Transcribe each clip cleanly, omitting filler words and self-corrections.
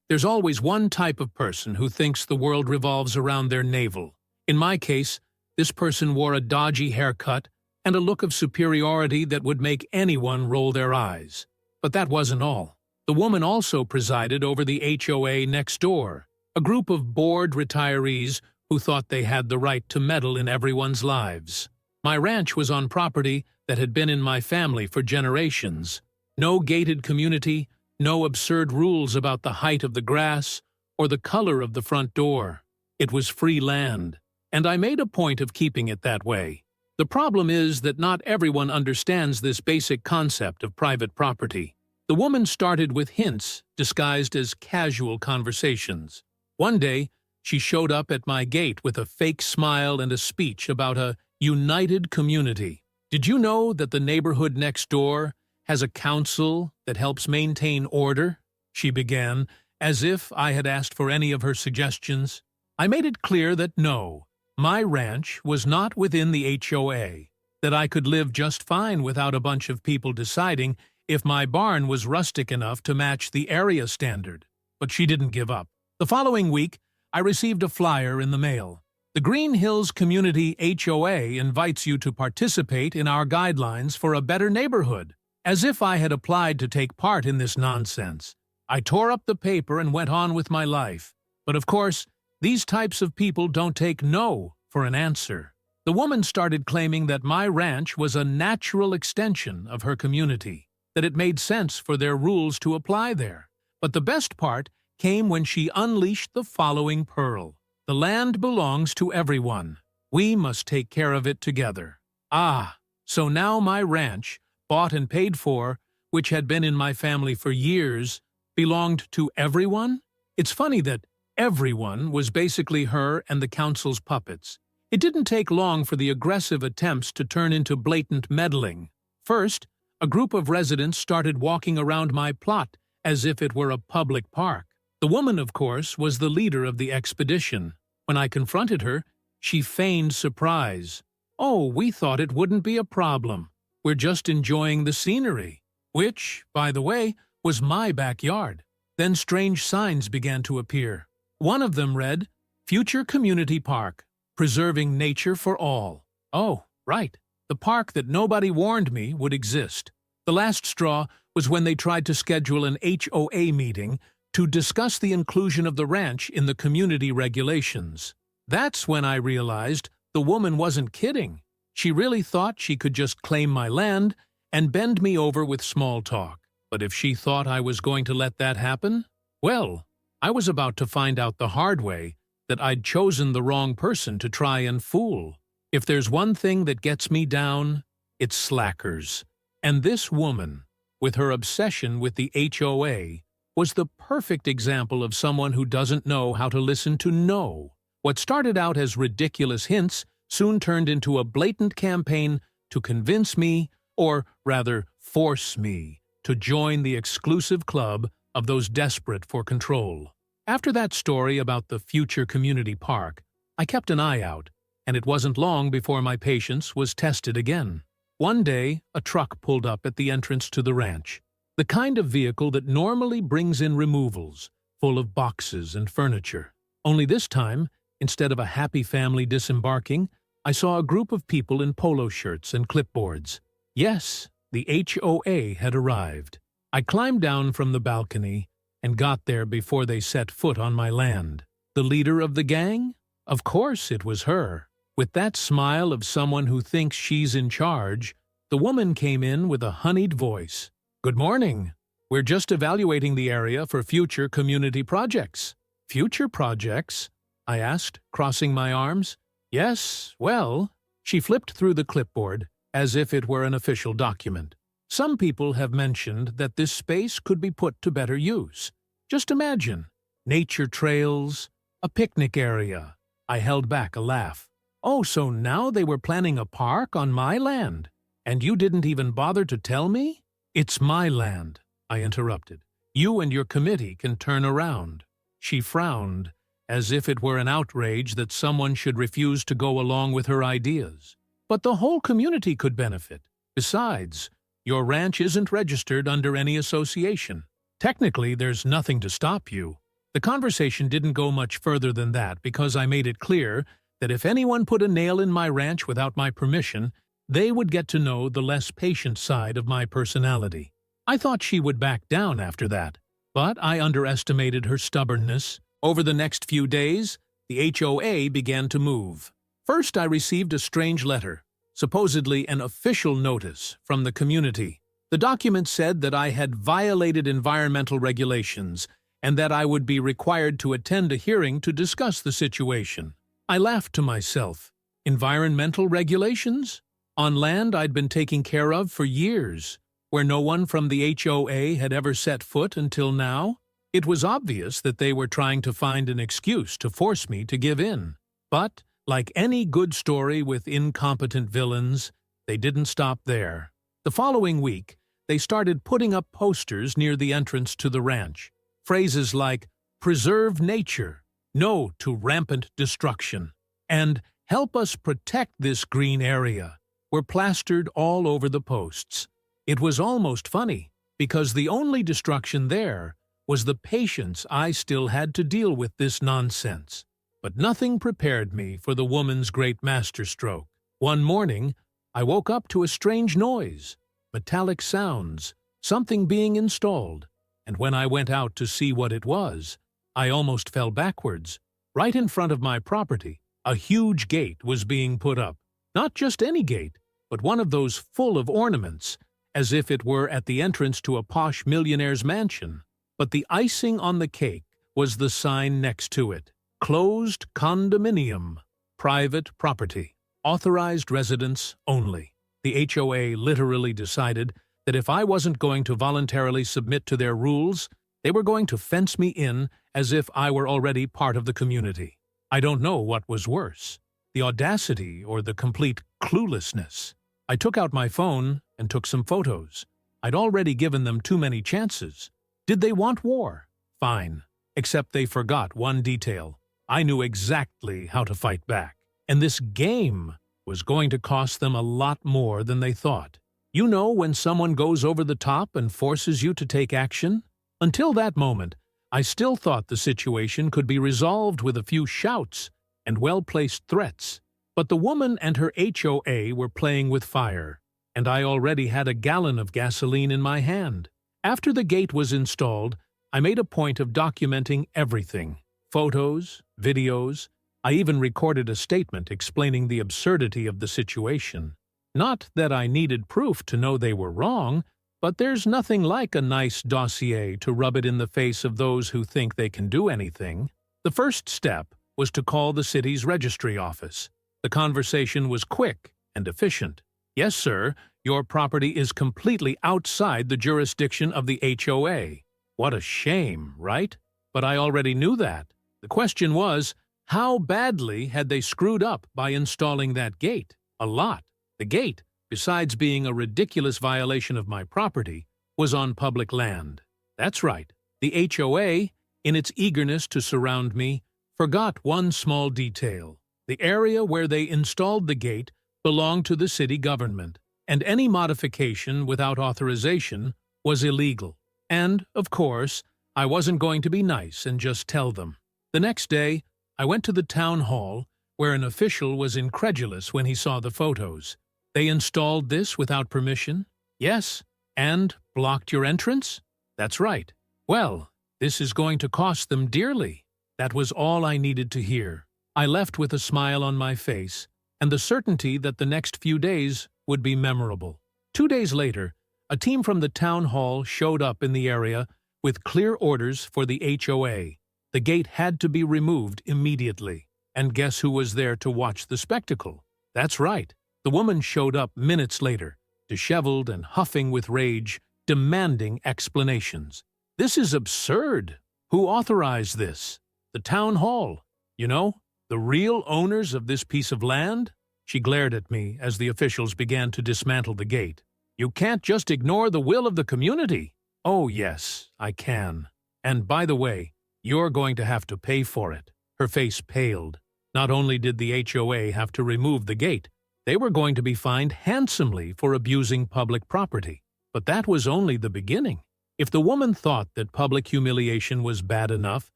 There's always one type of person who thinks the world revolves around their navel. In my case, this person wore a dodgy haircut and a look of superiority that would make anyone roll their eyes. But that wasn't all. The woman also presided over the HOA next door, a group of bored retirees who thought they had the right to meddle in everyone's lives. My ranch was on property that had been in my family for generations. No gated community, no absurd rules about the height of the grass or the color of the front door. It was free land, and I made a point of keeping it that way. The problem is that not everyone understands this basic concept of private property. The woman started with hints disguised as casual conversations. One day, she showed up at my gate with a fake smile and a speech about a united community. Did you know that the neighborhood next door has a council that helps maintain order? She began, as if I had asked for any of her suggestions. I made it clear that no, my ranch was not within the HOA, that I could live just fine without a bunch of people deciding if my barn was rustic enough to match the area standard. But she didn't give up. The following week, I received a flyer in the mail. The Green Hills Community HOA invites you to participate in our guidelines for a better neighborhood. As if I had applied to take part in this nonsense. I tore up the paper and went on with my life. But of course, these types of people don't take no for an answer. The woman started claiming that my ranch was a natural extension of her community, that it made sense for their rules to apply there. But the best part came when she unleashed the following pearl. The land belongs to everyone. We must take care of it together. Ah, so now my ranch, bought and paid for, which had been in my family for years, belonged to everyone? It's funny that everyone was basically her and the council's puppets. It didn't take long for the aggressive attempts to turn into blatant meddling. First, a group of residents started walking around my plot as if it were a public park. The woman, of course, was the leader of the expedition. When I confronted her, she feigned surprise. "Oh, we thought it wouldn't be a problem. We're just enjoying the scenery," which, by the way, was my backyard. Then strange signs began to appear. One of them read, "Future Community Park, Preserving Nature for All." Oh, right, the park that nobody warned me would exist. The last straw was when they tried to schedule an HOA meeting to discuss the inclusion of the ranch in the community regulations. That's when I realized the woman wasn't kidding. She really thought she could just claim my land and bend me over with small talk. But if she thought I was going to let that happen, well, I was about to find out the hard way that I'd chosen the wrong person to try and fool. If there's one thing that gets me down, it's slackers. And this woman, with her obsession with the HOA, was the perfect example of someone who doesn't know how to listen to no. What started out as ridiculous hints soon turned into a blatant campaign to convince me, or rather force me, to join the exclusive club of those desperate for control. After that story about the future community park, I kept an eye out, and it wasn't long before my patience was tested again. One day, a truck pulled up at the entrance to the ranch. The kind of vehicle that normally brings in removals, full of boxes and furniture. Only this time, instead of a happy family disembarking, I saw a group of people in polo shirts and clipboards. Yes, the HOA had arrived. I climbed down from the balcony and got there before they set foot on my land. The leader of the gang? Of course it was her. With that smile of someone who thinks she's in charge, the woman came in with a honeyed voice. "Good morning. We're just evaluating the area for future community projects." "Future projects?" I asked, crossing my arms. "Yes, well," she flipped through the clipboard as if it were an official document. "Some people have mentioned that this space could be put to better use. Just imagine, nature trails, a picnic area." I held back a laugh. "Oh, so now they were planning a park on my land, and you didn't even bother to tell me?" "It's my land," I interrupted. "You and your committee can turn around." She frowned, as if it were an outrage that someone should refuse to go along with her ideas. "But the whole community could benefit. Besides, your ranch isn't registered under any association. Technically, there's nothing to stop you." The conversation didn't go much further than that because I made it clear that if anyone put a nail in my ranch without my permission, they would get to know the less patient side of my personality. I thought she would back down after that, but I underestimated her stubbornness. Over the next few days, the HOA began to move. First, I received a strange letter, supposedly an official notice from the community. The document said that I had violated environmental regulations and that I would be required to attend a hearing to discuss the situation. I laughed to myself. Environmental regulations? On land I'd been taking care of for years, where no one from the HOA had ever set foot until now? It was obvious that they were trying to find an excuse to force me to give in. But, like any good story with incompetent villains, they didn't stop there. The following week, they started putting up posters near the entrance to the ranch. Phrases like, "Preserve nature," "No to rampant destruction," and "Help us protect this green area," were plastered all over the posts. It was almost funny, because the only destruction there was the patience I still had to deal with this nonsense. But nothing prepared me for the woman's great masterstroke. One morning, I woke up to a strange noise, metallic sounds, something being installed, and when I went out to see what it was, I almost fell backwards. Right in front of my property, a huge gate was being put up. Not just any gate, but one of those full of ornaments, as if it were at the entrance to a posh millionaire's mansion. But the icing on the cake was the sign next to it. Closed condominium, private property, authorized residents only. The HOA literally decided that if I wasn't going to voluntarily submit to their rules, they were going to fence me in as if I were already part of the community. I don't know what was worse, the audacity or the complete cluelessness. I took out my phone and took some photos. I'd already given them too many chances. Did they want war? Fine. Except they forgot one detail. I knew exactly how to fight back. And this game was going to cost them a lot more than they thought. You know when someone goes over the top and forces you to take action? Until that moment, I still thought the situation could be resolved with a few shouts and well-placed threats. But the woman and her HOA were playing with fire, and I already had a gallon of gasoline in my hand. After the gate was installed, I made a point of documenting everything. Photos, videos. I even recorded a statement explaining the absurdity of the situation. Not that I needed proof to know they were wrong, but there's nothing like a nice dossier to rub it in the face of those who think they can do anything. The first step was to call the city's registry office. The conversation was quick and efficient. "Yes, sir, your property is completely outside the jurisdiction of the HOA." What a shame, right? But I already knew that. The question was, how badly had they screwed up by installing that gate? A lot. The gate, besides being a ridiculous violation of my property, was on public land. That's right. The HOA, in its eagerness to surround me, forgot one small detail. The area where they installed the gate belonged to the city government, and any modification without authorization was illegal. And, of course, I wasn't going to be nice and just tell them. The next day, I went to the town hall, where an official was incredulous when he saw the photos. They installed this without permission? Yes. And blocked your entrance? That's right. Well, this is going to cost them dearly. That was all I needed to hear. I left with a smile on my face, and the certainty that the next few days would be memorable. 2 days later, a team from the town hall showed up in the area with clear orders for the HOA. The gate had to be removed immediately. And guess who was there to watch the spectacle? That's right. The woman showed up minutes later, disheveled and huffing with rage, demanding explanations. "This is absurd. Who authorized this? The town hall. You know, the real owners of this piece of land?" She glared at me as the officials began to dismantle the gate. "You can't just ignore the will of the community." "Oh, yes, I can. And by the way, you're going to have to pay for it." Her face paled. Not only did the HOA have to remove the gate, they were going to be fined handsomely for abusing public property. But that was only the beginning. If the woman thought that public humiliation was bad enough,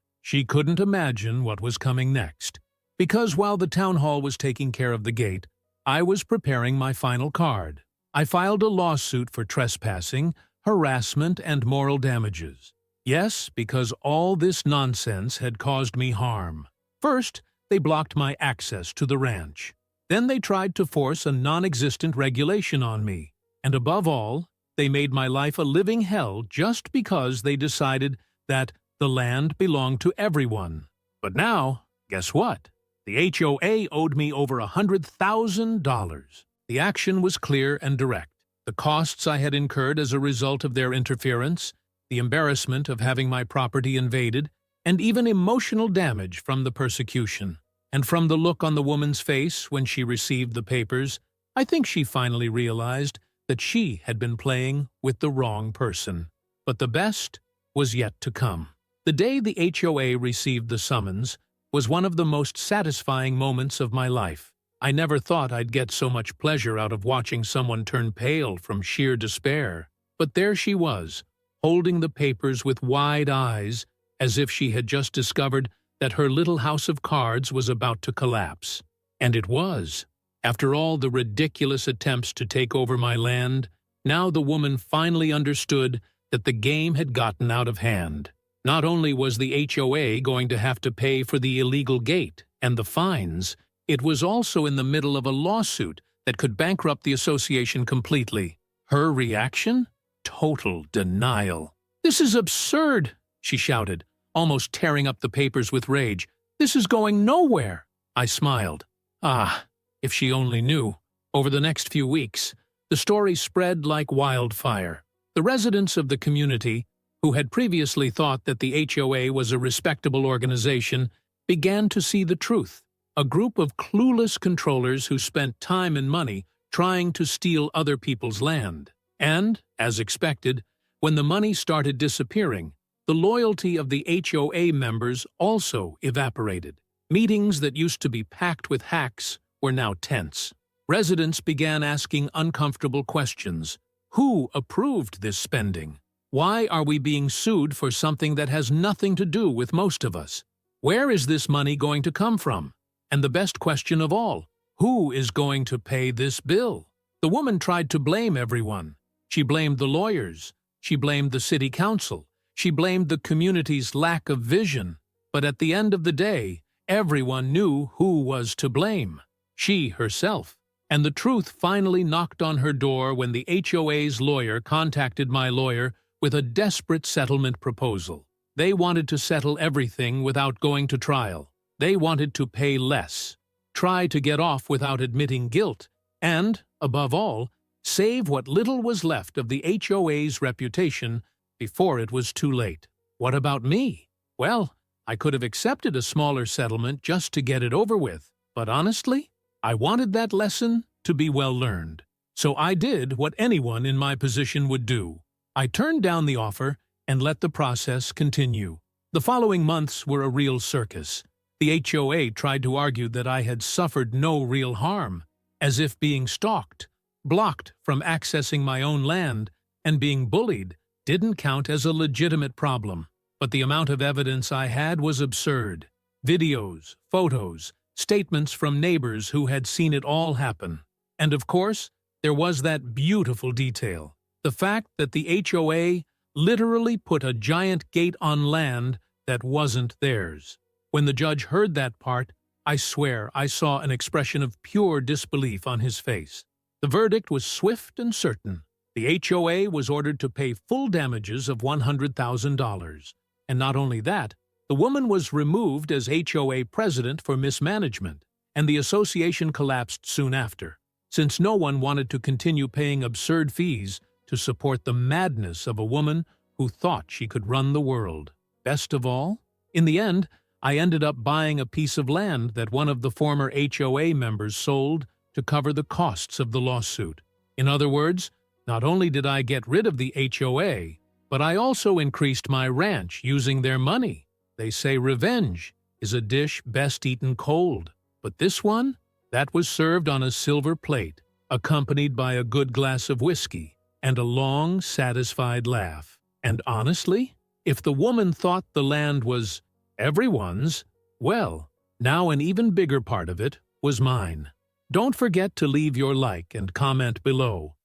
She couldn't imagine what was coming next, because while the town hall was taking care of the gate, I was preparing my final card. I filed a lawsuit for trespassing, harassment, and moral damages. Yes, because all this nonsense had caused me harm. First, they blocked my access to the ranch. Then they tried to force a non-existent regulation on me. And above all, they made my life a living hell just because they decided that the land belonged to everyone. But now, guess what? The HOA owed me over $100,000. The action was clear and direct. The costs I had incurred as a result of their interference, the embarrassment of having my property invaded, and even emotional damage from the persecution. And from the look on the woman's face when she received the papers, I think she finally realized that she had been playing with the wrong person. But the best was yet to come. The day the HOA received the summons was one of the most satisfying moments of my life. I never thought I'd get so much pleasure out of watching someone turn pale from sheer despair. But there she was, holding the papers with wide eyes, as if she had just discovered that her little house of cards was about to collapse. And it was. After all the ridiculous attempts to take over my land, now the woman finally understood that the game had gotten out of hand. Not only was the HOA going to have to pay for the illegal gate and the fines, it was also in the middle of a lawsuit that could bankrupt the association completely. Her reaction? Total denial. "This is absurd," she shouted, almost tearing up the papers with rage. "This is going nowhere." I smiled. Ah, if she only knew. Over the next few weeks, the story spread like wildfire. The residents of the community, who had previously thought that the HOA was a respectable organization, began to see the truth. A group of clueless controllers who spent time and money trying to steal other people's land. And, as expected, when the money started disappearing, the loyalty of the HOA members also evaporated. Meetings that used to be packed with hacks were now tense. Residents began asking uncomfortable questions. Who approved this spending? Why are we being sued for something that has nothing to do with most of us? Where is this money going to come from? And the best question of all, who is going to pay this bill? The woman tried to blame everyone. She blamed the lawyers. She blamed the city council. She blamed the community's lack of vision. But at the end of the day, everyone knew who was to blame. She herself. And the truth finally knocked on her door when the HOA's lawyer contacted my lawyer with a desperate settlement proposal. They wanted to settle everything without going to trial. They wanted to pay less, try to get off without admitting guilt, and, above all, save what little was left of the HOA's reputation before it was too late. What about me? Well, I could have accepted a smaller settlement just to get it over with, but honestly, I wanted that lesson to be well learned. So I did what anyone in my position would do. I turned down the offer and let the process continue. The following months were a real circus. The HOA tried to argue that I had suffered no real harm, as if being stalked, blocked from accessing my own land, and being bullied didn't count as a legitimate problem. But the amount of evidence I had was absurd. Videos, photos, statements from neighbors who had seen it all happen. And of course, there was that beautiful detail. The fact that the HOA literally put a giant gate on land that wasn't theirs. When the judge heard that part, I swear I saw an expression of pure disbelief on his face. The verdict was swift and certain. The HOA was ordered to pay full damages of $100,000. And not only that, the woman was removed as HOA president for mismanagement, and the association collapsed soon after, since no one wanted to continue paying absurd fees to support the madness of a woman who thought she could run the world. Best of all, in the end, I ended up buying a piece of land that one of the former HOA members sold to cover the costs of the lawsuit. In other words, not only did I get rid of the HOA, but I also increased my ranch using their money. They say revenge is a dish best eaten cold. But this one, that was served on a silver plate, accompanied by a good glass of whiskey and a long, satisfied laugh. And honestly, if the woman thought the land was everyone's, well, now an even bigger part of it was mine. Don't forget to leave your like and comment below.